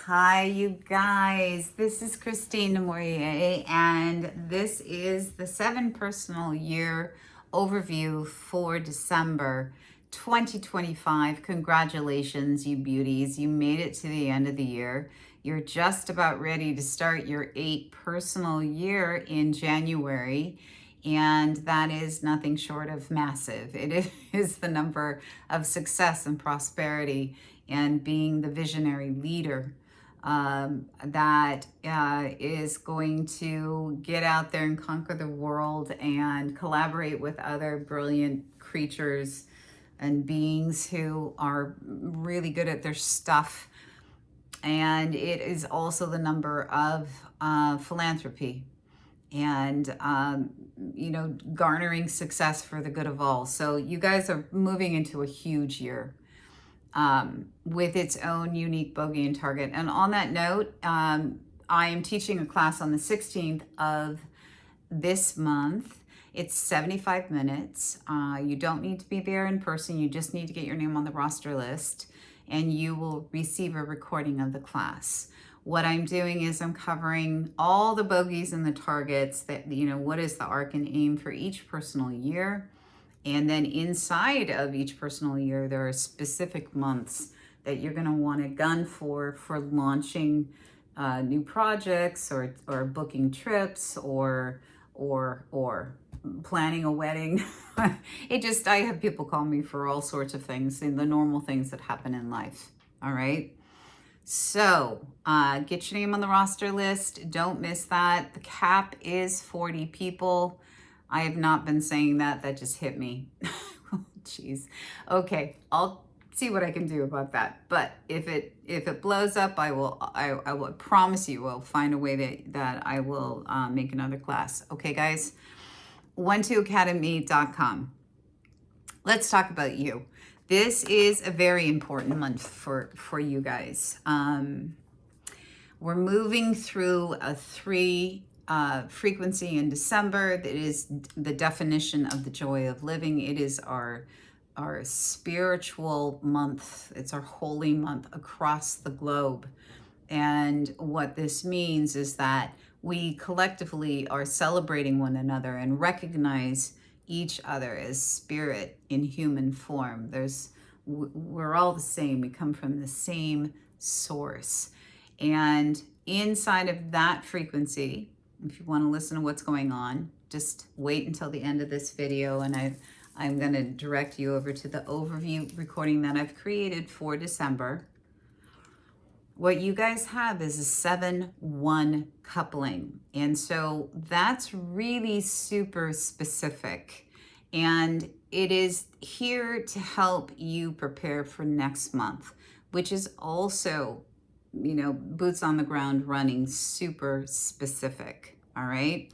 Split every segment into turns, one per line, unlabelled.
Hi, you guys. This is Krystene, and this is the 7 personal year overview for December 2025. Congratulations, you beauties. You made it to the end of the year. You're just about ready to start your 8 personal year in January. And that is nothing short of massive. It is the number of success and prosperity and being the visionary leader that is going to get out there and conquer the world and collaborate with other brilliant creatures and beings who are really good at their stuff. And it is also the number of philanthropy and garnering success for the good of all. So you guys are moving into a huge year with its own unique bogey and target. And on that note, I am teaching a class on the 16th of this month. It's 75 minutes. You don't need to be there in person. You just need to get your name on the roster list, and you will receive a recording of the class. What I'm doing is I'm covering all the bogeys and the targets that, what is the arc and aim for each personal year. And then inside of each personal year, there are specific months that you're going to want to gun for launching new projects or booking trips or planning a wedding. I have people call me for all sorts of things and the normal things that happen in life. All right. So get your name on the roster list. Don't miss that. The cap is 40 people. I have not been saying that. That just hit me. Jeez. Okay, I'll see what I can do about that. But if it blows up, I will promise you I'll find a way that I will make another class. Okay, guys? 12academy.com. Let's talk about you. This is a very important month for you guys. We're moving through a 3 frequency in December. That is the definition of the joy of living. It is our spiritual month. It's our holy month across the globe. And what this means is that we collectively are celebrating one another and recognize each other as spirit in human form. We're all the same. We come from the same source. And inside of that frequency, if you want to listen to what's going on, just wait until the end of this video, and I'm going to direct you over to the overview recording that I've created for December. What you guys have is a 7-1 coupling. And so that's really super specific. And it is here to help you prepare for next month, which is also, boots on the ground running, super specific. All right.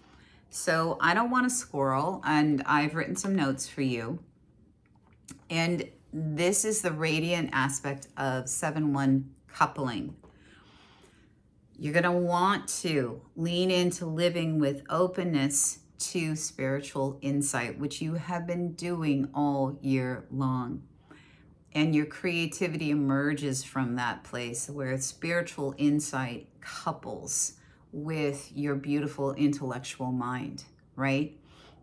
So I don't want to squirrel, and I've written some notes for you. And this is the radiant aspect of 7-1 coupling. You're going to want to lean into living with openness to spiritual insight, which you have been doing all year long. And your creativity emerges from that place where spiritual insight couples with your beautiful intellectual mind, right?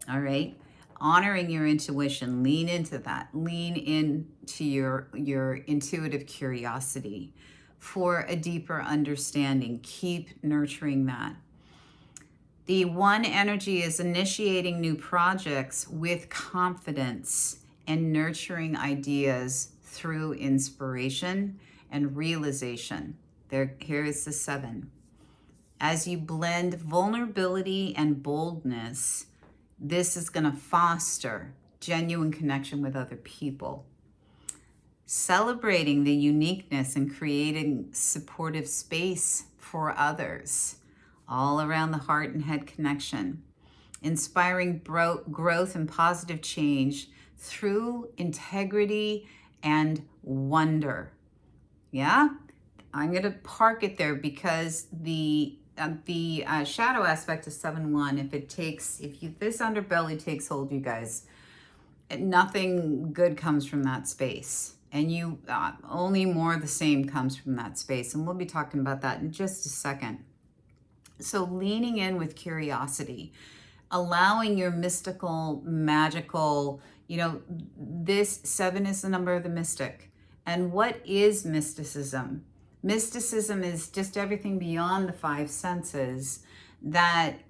All right. Honoring your intuition, lean into that. Lean into your intuitive curiosity for a deeper understanding. Keep nurturing that. The 1 energy is initiating new projects with confidence and nurturing ideas through inspiration and realization. Here is the 7. As you blend vulnerability and boldness, this is going to foster genuine connection with other people. Celebrating the uniqueness and creating supportive space for others, all around the heart and head connection. Inspiring growth and positive change through integrity and wonder. Yeah? I'm going to park it there because the shadow aspect of 7-1, if this underbelly takes hold, you guys, nothing good comes from that space. And you only more of the same comes from that space. And we'll be talking about that in just a second. So leaning in with curiosity, allowing your mystical, magical, this 7 is the number of the mystic. And what is mysticism? Mysticism is just everything beyond the 5 senses that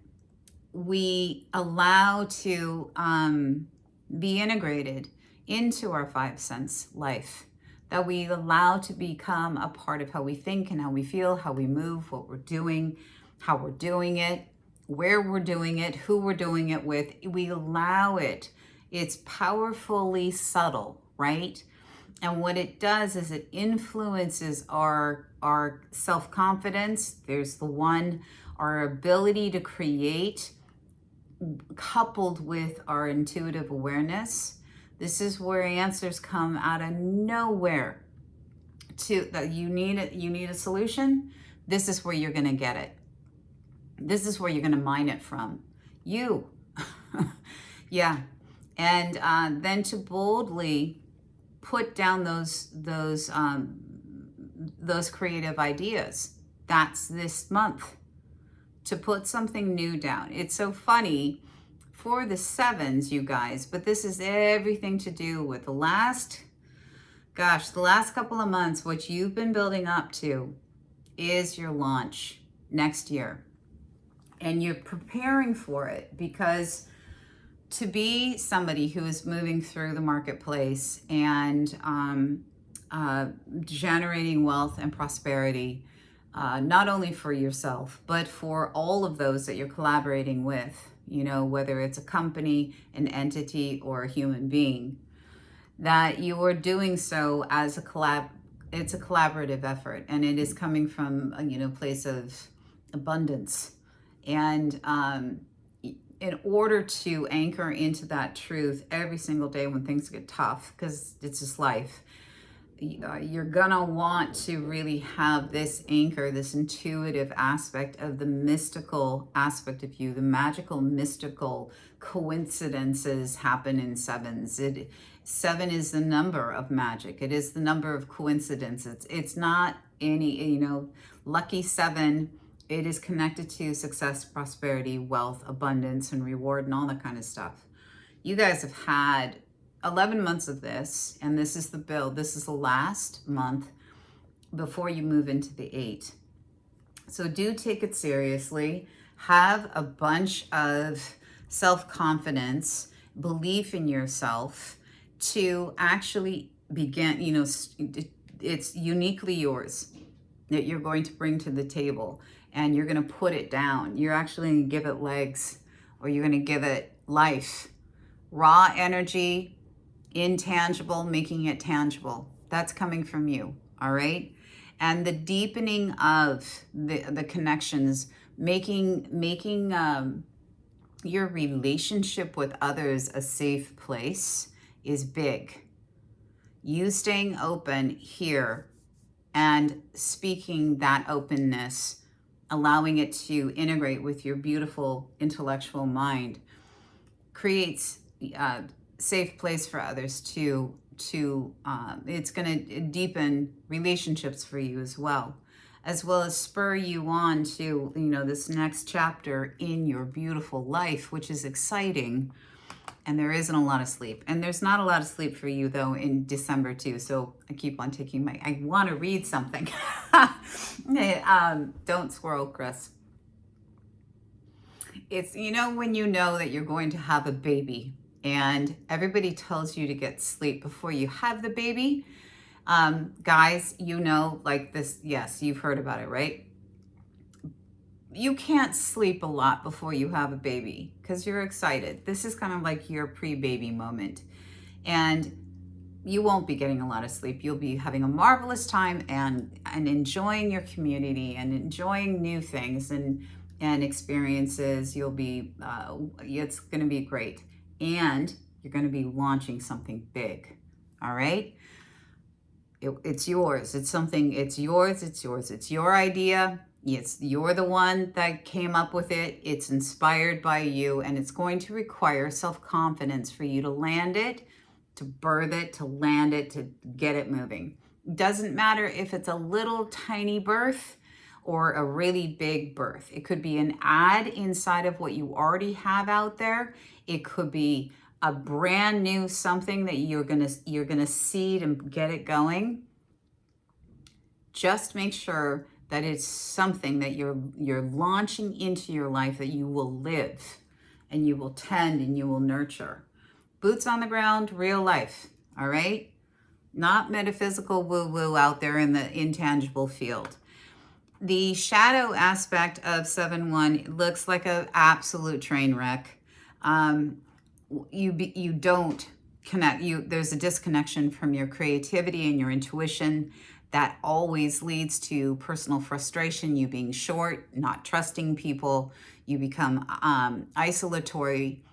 we allow to be integrated into our 5 sense life, that we allow to become a part of how we think and how we feel, how we move, what we're doing, how we're doing it, where we're doing it, who we're doing it with. We allow it. It's powerfully subtle, right? And what it does is it influences our self-confidence. There's the one, our ability to create, coupled with our intuitive awareness. This is where answers come out of nowhere. That you need a solution. This is where you're going to get it. This is where you're going to mine it from. You. Yeah. And then to boldly put down those creative ideas. That's this month. To put something new down. It's so funny for the 7s, you guys, but this is everything to do with the last couple of months. What you've been building up to is your launch next year. And you're preparing for it, because to be somebody who is moving through the marketplace and generating wealth and prosperity, not only for yourself, but for all of those that you're collaborating with, whether it's a company, an entity, or a human being, that you are doing so as it's a collaborative effort, and it is coming from a place of abundance. And in order to anchor into that truth every single day when things get tough, because it's just life, you're gonna want to really have this anchor, this intuitive aspect of the mystical aspect of you. The magical, mystical coincidences happen in 7s. 7 is the number of magic. It is the number of coincidences. It's not any, lucky 7. It is connected to success, prosperity, wealth, abundance, and reward, and all that kind of stuff. You guys have had 11 months of this, and this is the build. This is the last month before you move into the 8. So do take it seriously. Have a bunch of self-confidence, belief in yourself to actually begin, it's uniquely yours that you're going to bring to the table, and you're going to put it down. You're actually going to give it legs, or you're going to give it life. Raw energy, intangible, making it tangible. That's coming from you, all right? And the deepening of the connections, making your relationship with others a safe place is big. You staying open here and speaking that openness, allowing it to integrate with your beautiful intellectual mind, creates a safe place for others to it's going to deepen relationships for you as well as spur you on to this next chapter in your beautiful life, which is exciting. And there isn't a lot of sleep, and there's not a lot of sleep for you though in December too. So I keep on taking I want to read something. Don't swirl, Chris. It's when you know that you're going to have a baby, and everybody tells you to get sleep before you have the baby. Guys, like this, yes, you've heard about it, right? You can't sleep a lot before you have a baby because you're excited. This is kind of like your pre-baby moment. And you won't be getting a lot of sleep. You'll be having a marvelous time and enjoying your community and enjoying new things and experiences. You'll be, it's going to be great. And you're going to be launching something big. All right? It's yours. It's yours. It's your idea. You're the one that came up with it. It's inspired by you, and it's going to require self-confidence for you to land it to birth it, to land it, to get it moving. Doesn't matter if it's a little tiny birth or a really big birth. It could be an ad inside of what you already have out there. It could be a brand new something that you're gonna seed and get it going. Just make sure that it's something that you're launching into your life that you will live and you will tend and you will nurture. Boots on the ground, real life, all right? Not metaphysical woo-woo out there in the intangible field. The shadow aspect of 7-1 looks like an absolute train wreck. You don't connect. There's a disconnection from your creativity and your intuition that always leads to personal frustration, you being short, not trusting people. You become isolatory.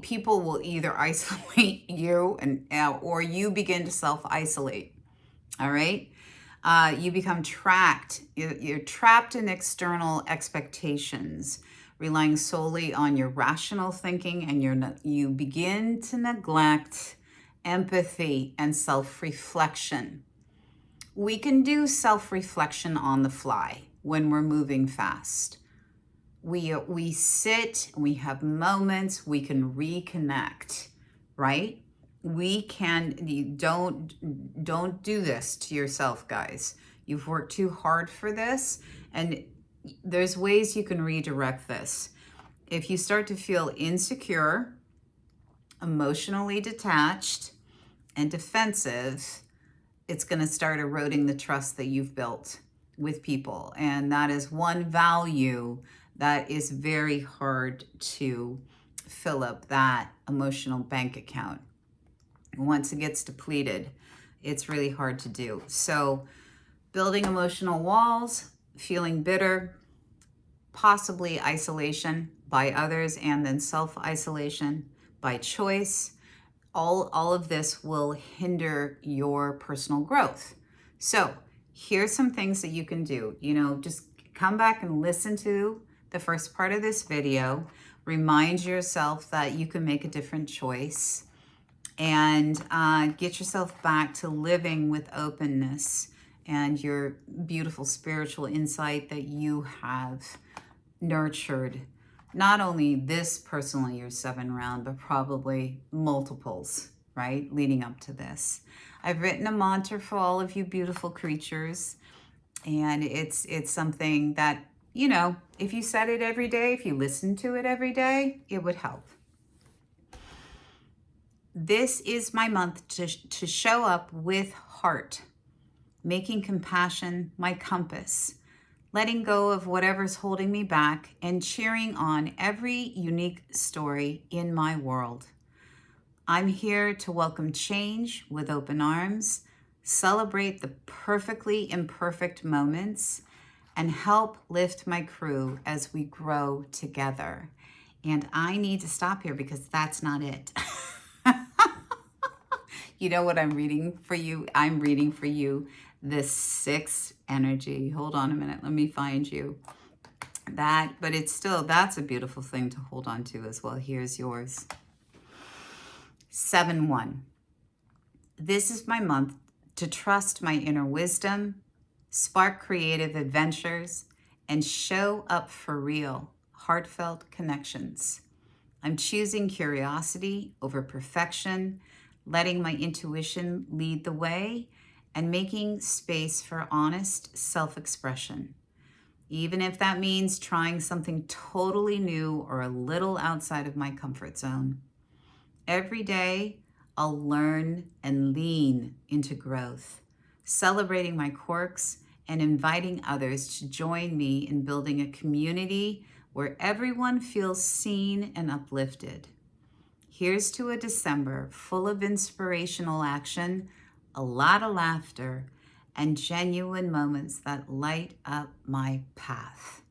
People will either isolate you or you begin to self-isolate. All right? You become trapped. You're trapped in external expectations, relying solely on your rational thinking, and you begin to neglect empathy and self-reflection. We can do self-reflection on the fly when we're moving fast. We sit, we have moments, we can reconnect, right? Don't do this to yourself, guys. You've worked too hard for this, and there's ways you can redirect this. If you start to feel insecure, emotionally detached, and defensive, it's going to start eroding the trust that you've built with people. And that is one value that is very hard to fill up that emotional bank account. Once it gets depleted, it's really hard to do. So building emotional walls, feeling bitter, possibly isolation by others, and then self-isolation by choice, all of this will hinder your personal growth. So here's some things that you can do. Just come back and listen to the first part of this video. Remind yourself that you can make a different choice, and get yourself back to living with openness and your beautiful spiritual insight that you have nurtured. Not only this personal year 7 round, but probably multiples, right? Leading up to this. I've written a mantra for all of you beautiful creatures. And it's something that, if you said it every day, if you listened to it every day, it would help. This is my month to show up with heart, making compassion my compass, letting go of whatever's holding me back, and cheering on every unique story in my world. I'm here to welcome change with open arms, celebrate the perfectly imperfect moments, and help lift my crew as we grow together. And I need to stop here because that's not it. You know what I'm reading for you? I'm reading for you this 6 energy. Hold on a minute. Let me find you that. But that's a beautiful thing to hold on to as well. Here's yours. 7-1. This is my month to trust my inner wisdom, spark creative adventures, and show up for real, heartfelt connections. I'm choosing curiosity over perfection, letting my intuition lead the way, and making space for honest self-expression. Even if that means trying something totally new or a little outside of my comfort zone. Every day, I'll learn and lean into growth, celebrating my quirks and inviting others to join me in building a community where everyone feels seen and uplifted. Here's to a December full of inspirational action, a lot of laughter, and genuine moments that light up my path.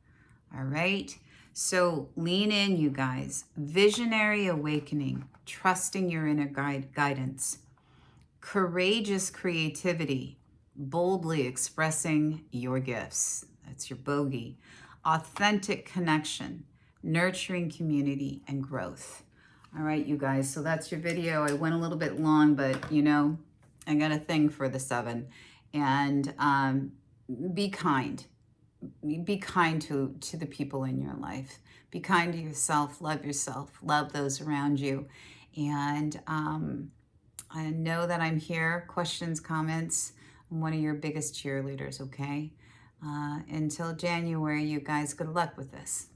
All right? So lean in, you guys. Visionary awakening, trusting your inner guidance. Courageous creativity, boldly expressing your gifts. That's your bogey. Authentic connection, nurturing community and growth. All right, you guys, so that's your video. I went a little bit long, but you know, I got a thing for the 7. And be kind. Be kind to the people in your life. Be kind to yourself. Love those around you. And I know that I'm here. Questions, comments. I'm one of your biggest cheerleaders, okay? Until January, you guys, good luck with this.